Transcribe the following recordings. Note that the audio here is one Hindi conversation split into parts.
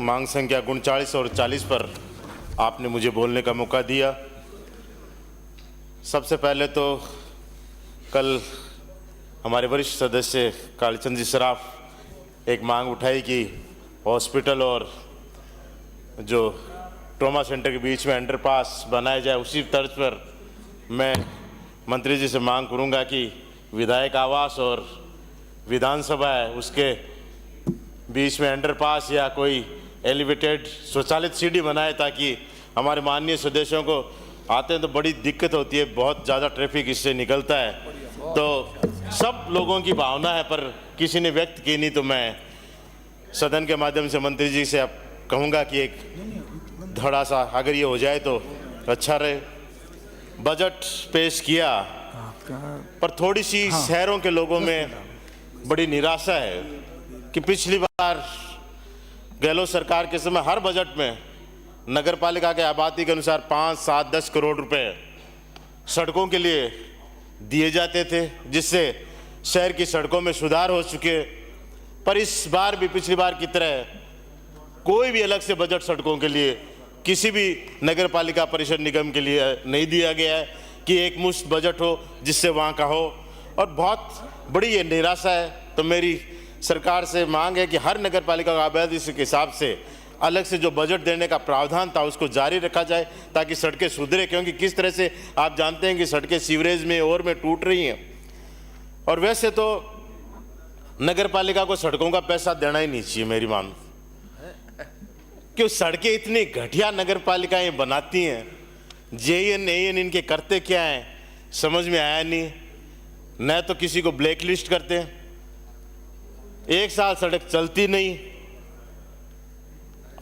मांग संख्या 39 और 40 पर आपने मुझे बोलने का मौका दिया। सबसे पहले तो कल हमारे वरिष्ठ सदस्य कालीचंद जी सराफ एक मांग उठाई कि हॉस्पिटल और जो ट्रॉमा सेंटर के बीच में अंडरपास बनाया जाए। उसी तर्ज पर मैं मंत्री जी से मांग करूंगा कि विधायक आवास और विधानसभा है उसके बीच में अंडरपास या कोई एलिवेटेड स्वचालित सीढ़ी बनाए, ताकि हमारे माननीय सदस्यों को आते हैं तो बड़ी दिक्कत होती है, बहुत ज़्यादा ट्रैफिक इससे निकलता है। तो सब लोगों की भावना है पर किसी ने व्यक्त की नहीं, तो मैं सदन के माध्यम से मंत्री जी से अब कहूँगा कि एक थोड़ा सा अगर ये हो जाए तो अच्छा रहे। बजट पेश किया पर थोड़ी सी शहरों के लोगों में बड़ी निराशा है कि पिछली बार गहलोत सरकार के समय हर बजट में नगर पालिका के आबादी के अनुसार 5, 7, 10 करोड़ रुपए सड़कों के लिए दिए जाते थे, जिससे शहर की सड़कों में सुधार हो चुके। पर इस बार भी पिछली बार की तरह कोई भी अलग से बजट सड़कों के लिए किसी भी नगर पालिका परिषद निगम के लिए नहीं दिया गया है कि एक मुश्त बजट हो जिससे वहाँ का हो, और बहुत बड़ी ये निराशा है। तो मेरी सरकार से मांग है कि हर नगर पालिका का आबादी के हिसाब से अलग से जो बजट देने का प्रावधान था उसको जारी रखा जाए ताकि सड़कें सुधरे, क्योंकि किस तरह से आप जानते हैं कि सड़कें सीवरेज में और में टूट रही हैं। और वैसे तो नगर पालिका को सड़कों का पैसा देना ही नहीं चाहिए मेरी मांग, क्यों सड़कें इतनी घटिया नगर पालिकाएं बनाती हैं, जेएन एएन इनके करते क्या हैं समझ में आया नहीं। न तो किसी को ब्लैक लिस्ट करते हैं, एक साल सड़क चलती नहीं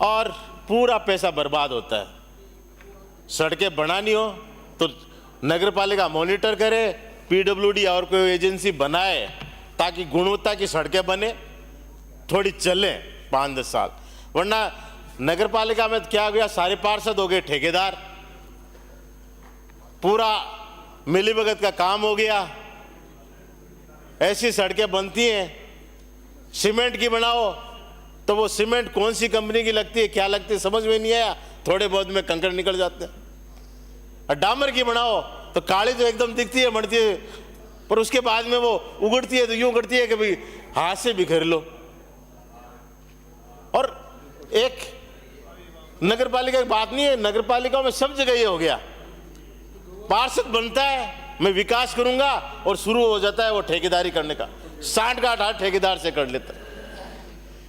और पूरा पैसा बर्बाद होता है। सड़कें बनानी हो तो नगर पालिका मॉनिटर करे, पीडब्ल्यूडी और कोई एजेंसी बनाए ताकि गुणवत्ता की सड़कें बने, थोड़ी चले 5-10 साल। वरना नगर पालिका में क्या हो गया, सारे पार्षद हो गए ठेकेदार, पूरा मिलीभगत का काम हो गया। ऐसी सड़कें बनती हैं, सीमेंट की बनाओ तो वो सीमेंट कौन सी कंपनी की लगती है, क्या लगती है समझ में नहीं आया, थोड़े बहुत में कंकड़ निकल जाते हैं। और डामर की बनाओ तो काली तो एकदम दिखती है, बढ़ती है, पर उसके बाद में वो उगड़ती है तो यूं उगड़ती है कि भाई हाथ से बिखेर लो। और एक नगर पालिका की बात नहीं है, नगर पालिकाओं में सब जगह ये हो गया, पार्षद बनता है मैं विकास करूंगा और शुरू हो जाता है वो ठेकेदारी करने का, 60 हाथ ठेकेदार से कर लेता है।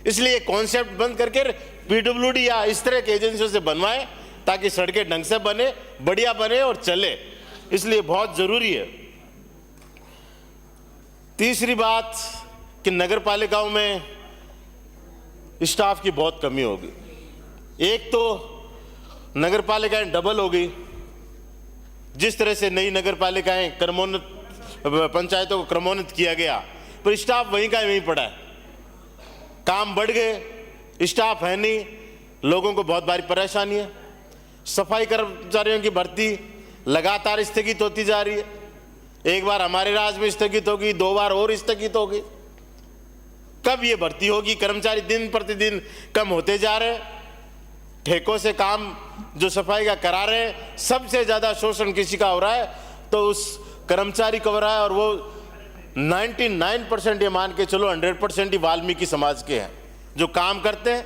इसलिए कॉन्सेप्ट बंद करके पीडब्ल्यूडी या इस तरह के एजेंसियों से बनवाएं ताकि सड़कें ढंग से बने, बढ़िया बने और चले, इसलिए बहुत जरूरी है। तीसरी बात कि नगर पालिकाओं में स्टाफ की बहुत कमी होगी। एक तो नगर पालिकाएं डबल हो गई, जिस तरह से नई नगर पालिकाएं क्रमोन्नत पंचायतों को क्रमोन्नत किया गया, पर स्टाफ वहीं का वहीं पड़ा है। काम बढ़ गए, स्टाफ है नहीं, लोगों को बहुत भारी परेशानी है। सफाई कर्मचारियों की भर्ती लगातार स्थगित होती जा रही है, एक बार हमारे राज्य में स्थगित होगी, 2 बार और स्थगित होगी। कब ये भर्ती होगी? कर्मचारी दिन प्रतिदिन कम होते जा रहे हैं, ठेकों से काम जो सफाई का करा रहे हैं, सबसे ज्यादा शोषण किसी का हो रहा है तो उस कर्मचारी का हो रहा है। और वो 99% ये मान के चलो 100% ही वाल्मीकि समाज के हैं, जो काम करते हैं,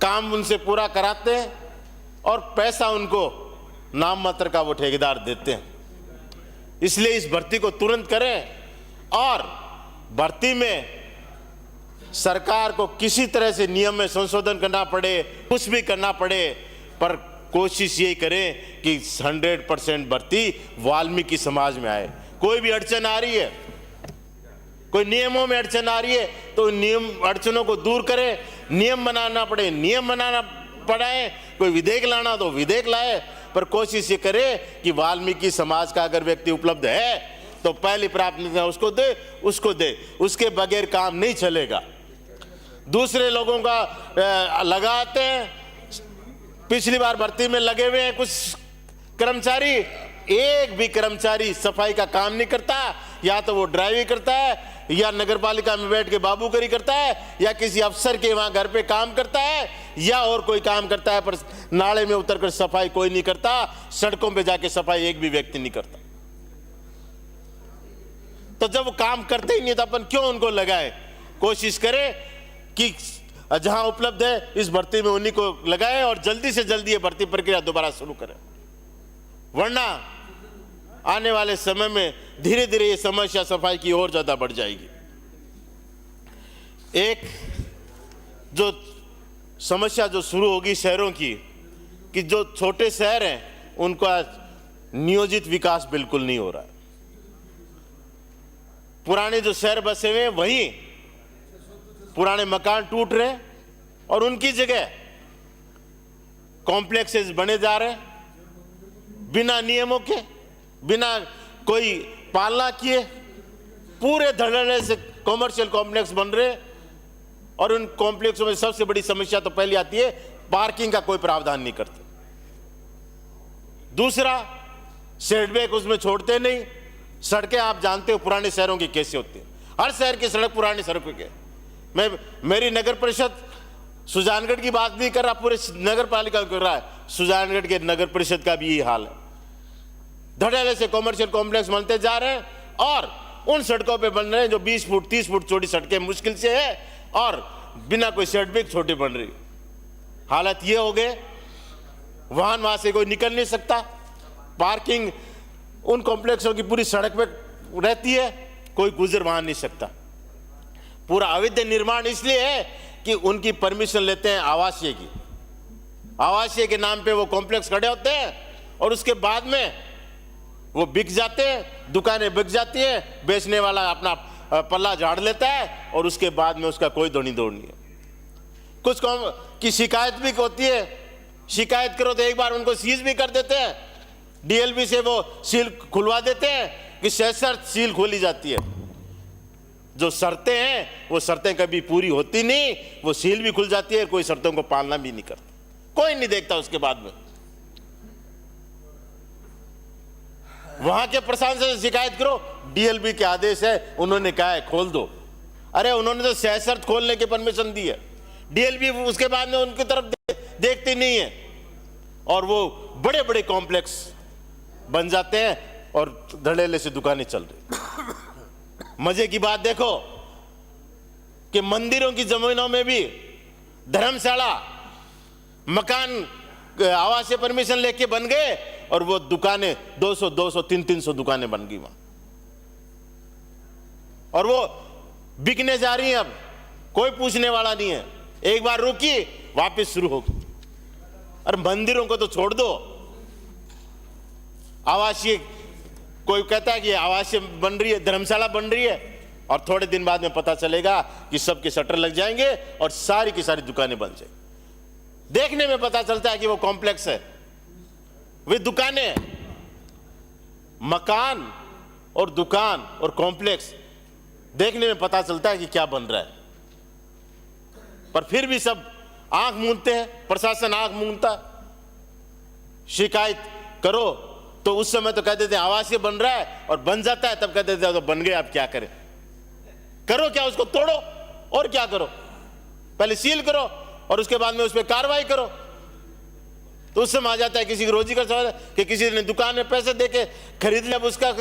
काम उनसे पूरा कराते हैं और पैसा उनको नाम मात्र का वो ठेकेदार देते हैं। इसलिए इस भर्ती को तुरंत करें और भर्ती में सरकार को किसी तरह से नियम में संशोधन करना पड़े, कुछ भी करना पड़े, पर कोशिश यही करें कि 100% भर्ती वाल्मीकि समाज में आए। कोई भी अड़चन आ रही है, कोई नियमों में अड़चन आ रही है तो नियम अड़चनों को दूर करें, नियम बनाना पड़े नियम बनाना पड़ाए, कोई विधेयक लाना तो विधेयक लाए, पर कोशिश ये करे कि वाल्मीकि समाज का अगर व्यक्ति उपलब्ध है तो पहली प्राथमिकता उसको दे, उसके बगैर काम नहीं चलेगा। दूसरे लोगों का लगाते हैं, पिछली बार भर्ती में लगे हुए हैं कुछ कर्मचारी, एक भी कर्मचारी सफाई का काम नहीं करता, या तो वो ड्राइविंग करता है या नगर पालिका में बैठ के बाबूगरी करता है या किसी अफसर के वहां घर पे काम करता है या और कोई काम करता है, पर नाले में उतरकर सफाई कोई नहीं करता, सड़कों पे जाके सफाई एक भी व्यक्ति नहीं करता। तो जब वो काम करते ही नहीं तो अपन क्यों उनको लगाए? कोशिश करें कि जहां उपलब्ध है इस भर्ती में उन्हीं को लगाएं और जल्दी से जल्दी ये भर्ती प्रक्रिया दोबारा शुरू करें, वरना आने वाले समय में धीरे धीरे ये समस्या सफाई की और ज्यादा बढ़ जाएगी। एक जो समस्या जो शुरू होगी शहरों की, कि जो छोटे शहर हैं उनका नियोजित विकास बिल्कुल नहीं हो रहा है। पुराने जो शहर बसे हुए हैं वहीं पुराने मकान टूट रहे हैं और उनकी जगह कॉम्प्लेक्सेस बने जा रहे हैं बिना नियमों के, बिना कोई पालना किए। पूरे धड़ल्ले से कॉमर्शियल कॉम्प्लेक्स बन रहे हैं और उन कॉम्प्लेक्सों में सबसे बड़ी समस्या तो पहले आती है, पार्किंग का कोई प्रावधान नहीं करते। दूसरा, सेटबैक उसमें छोड़ते नहीं। सड़कें आप जानते हो पुराने शहरों की कैसे होती है, हर शहर की सड़क पुरानी सड़कों के। मेरी नगर परिषद सुजानगढ़ की बात नहीं कर रहा, पूरे नगर पालिका कर रहा है। सुजानगढ़ के नगर परिषद का भी यही हाल है। धड़ल्ले से कॉमर्शियल कॉम्प्लेक्स बनते जा रहे हैं और उन सड़कों पे बन रहे हैं जो 20 फुट 30 फुट चौड़ी सड़कें मुश्किल से है और बिना कोई सेटबैक छोटी बन रही। हालत ये हो गए, वाहन वहां से कोई निकल नहीं सकता। पार्किंग उन कॉम्प्लेक्सों की पूरी सड़क पे रहती है, कोई गुजर वहां नहीं सकता। पूरा अवैध निर्माण इसलिए है कि उनकी परमिशन लेते हैं आवासीय की। आवासीय के नाम पे वो कॉम्प्लेक्स खड़े होते हैं और उसके बाद में वो बिक जाते हैं, दुकानें बिक जाती हैं, बेचने वाला अपना पल्ला झाड़ लेता है और उसके बाद में उसका कोई दौड़ी दौड़ नहीं है। कुछ की शिकायत भी होती है, शिकायत करो तो एक बार उनको सीज भी कर देते हैं, डीएलबी से वो सील खुलवा देते हैं कि सशर्त सील खोली जाती है। जो शर्तें हैं वो शर्तें कभी पूरी होती नहीं, वो सील भी खुल जाती है, कोई शर्तों को पालना भी नहीं करता, कोई नहीं देखता उसके बाद में। वहां के प्रशासन से शिकायत करो, डीएलबी के आदेश है, उन्होंने कहा है खोल दो। अरे उन्होंने तो सशर्त खोलने की परमिशन दी है, डीएलबी उसके बाद में उनकी तरफ देखती नहीं है और वो बड़े बड़े कॉम्प्लेक्स बन जाते हैं और धड़ल्ले से दुकानें चल रही। मजे की बात देखो कि मंदिरों की जमीनों में भी धर्मशाला मकान आवासीय परमिशन लेके बन गए और वो दुकानें 200 200 300 दुकानें बन गई वहां और वो बिकने जा रही हैं। अब कोई पूछने वाला नहीं है, एक बार रुकी वापस शुरू होगी। और मंदिरों को तो छोड़ दो, आवासीय कोई कहता है कि आवासीय बन रही है, धर्मशाला बन रही है और थोड़े दिन बाद में पता चलेगा कि सबके शटर लग जाएंगे और सारी की सारी दुकानें बन जाएंगी। देखने में पता चलता है कि वो कॉम्प्लेक्स है, वे दुकानें हैं। मकान और दुकान और कॉम्प्लेक्स देखने में पता चलता है कि क्या बन रहा है, पर फिर भी सब आंख मूंदते हैं, प्रशासन आंख मूंदता। शिकायत करो तो उस समय तो कह देते हैं आवासीय बन रहा है और बन जाता है, तब कह देते हैं तो बन गए, अब क्या करें। करो क्या, उसको तोड़ो और क्या करो, पहले सील करो और उसके बाद में उस पर कार्रवाई करो। तो उस समय आ जाता है किसी की रोजी का सवाल है कि किसी ने दुकान में पैसे देके खरीद लिया, अब उसका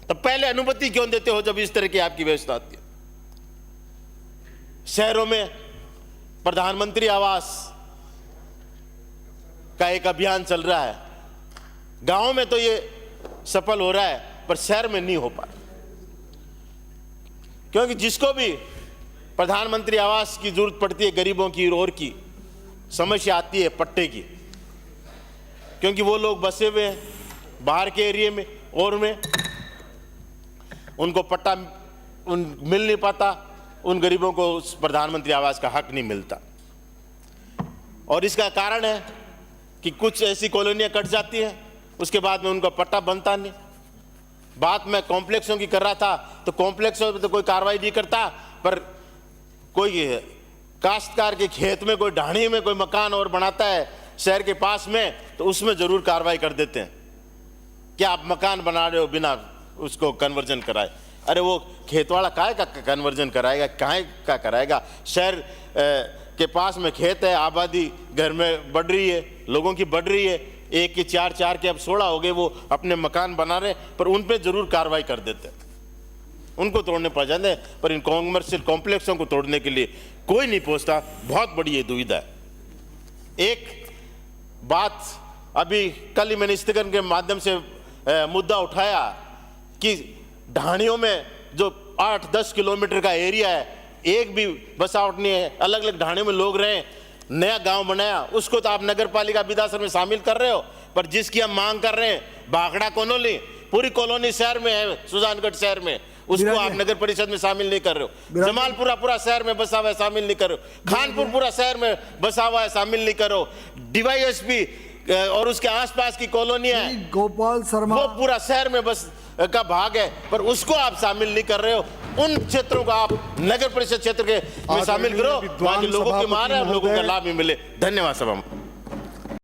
तो पहले अनुमति क्यों देते हो जब इस तरह की आपकी व्यवस्था होती है। शहरों में प्रधानमंत्री आवास का एक अभियान चल रहा है, गांव में तो ये सफल हो रहा है पर शहर में नहीं हो पा रहा, क्योंकि जिसको भी प्रधानमंत्री आवास की जरूरत पड़ती है, गरीबों की और की समस्या आती है पट्टे की, क्योंकि वो लोग बसे हुए हैं बाहर के एरिया में और में उनको पट्टा मिल नहीं पाता, उन गरीबों को उस प्रधानमंत्री आवास का हक नहीं मिलता। और इसका कारण है कि कुछ ऐसी कॉलोनियां कट जाती हैं, उसके बाद में उनका पट्टा बनता नहीं। बात मैं कॉम्प्लेक्सों की कर रहा था, तो कॉम्प्लेक्सों में तो कोई कार्रवाई नहीं करता, पर कोई काश्तकार के खेत में, कोई ढाणी में कोई मकान और बनाता है शहर के पास में, तो उसमें जरूर कार्रवाई कर देते हैं। क्या आप मकान बना रहे हो बिना उसको कन्वर्जन कराए? अरे वो खेत वाला काहे का कन्वर्जन कराएगा, काहे का कराएगा? शहर के पास में खेत है, आबादी घर में बढ़ रही है, लोगों की बढ़ रही है, एक के 4 के अब 16 हो गए, वो अपने मकान बना रहे, पर उन पे जरूर कार्रवाई कर देते हैं, उनको तोड़ने पड़ जाते हैं, पर इन कॉमर्शियल कॉम्प्लेक्सों को तोड़ने के लिए कोई नहीं पहुंचता। बहुत बड़ी ये दुविधा है। एक बात अभी कल ही मैंने स्थगन के माध्यम से मुद्दा उठाया कि ढाणियों में जो 8-10 किलोमीटर का एरिया है, एक भी बसावट नहीं है, अलग अलग ढाणियों में लोग रहे, नया गांव बनाया, उसको तो आप नगर पालिका विधासन में शामिल कर रहे हो, पर जिसकी हम मांग कर रहे हैं भाखड़ा कॉलोनी, पूरी कॉलोनी शहर में है, सुजानगढ़ शहर में, उसको आप नगर परिषद में शामिल नहीं कर रहे हो। जमालपुरा पूरा शहर में बसा हुआ है, शामिल नहीं कर रहे हो। खानपुर पूरा शहर में बसा हुआ है, शामिल नहीं करो। डीवाईएसपी और उसके आसपास की कॉलोनियां हैं, गोपाल शर्मा, वो पूरा शहर में बस का भाग है, पर उसको आप शामिल नहीं कर रहे हो। उन क्षेत्रों को आप नगर परिषद क्षेत्र के में शामिल करो, वहां के लोगों की मार है, लोगों का लाभ भी मिले। धन्यवाद सभा।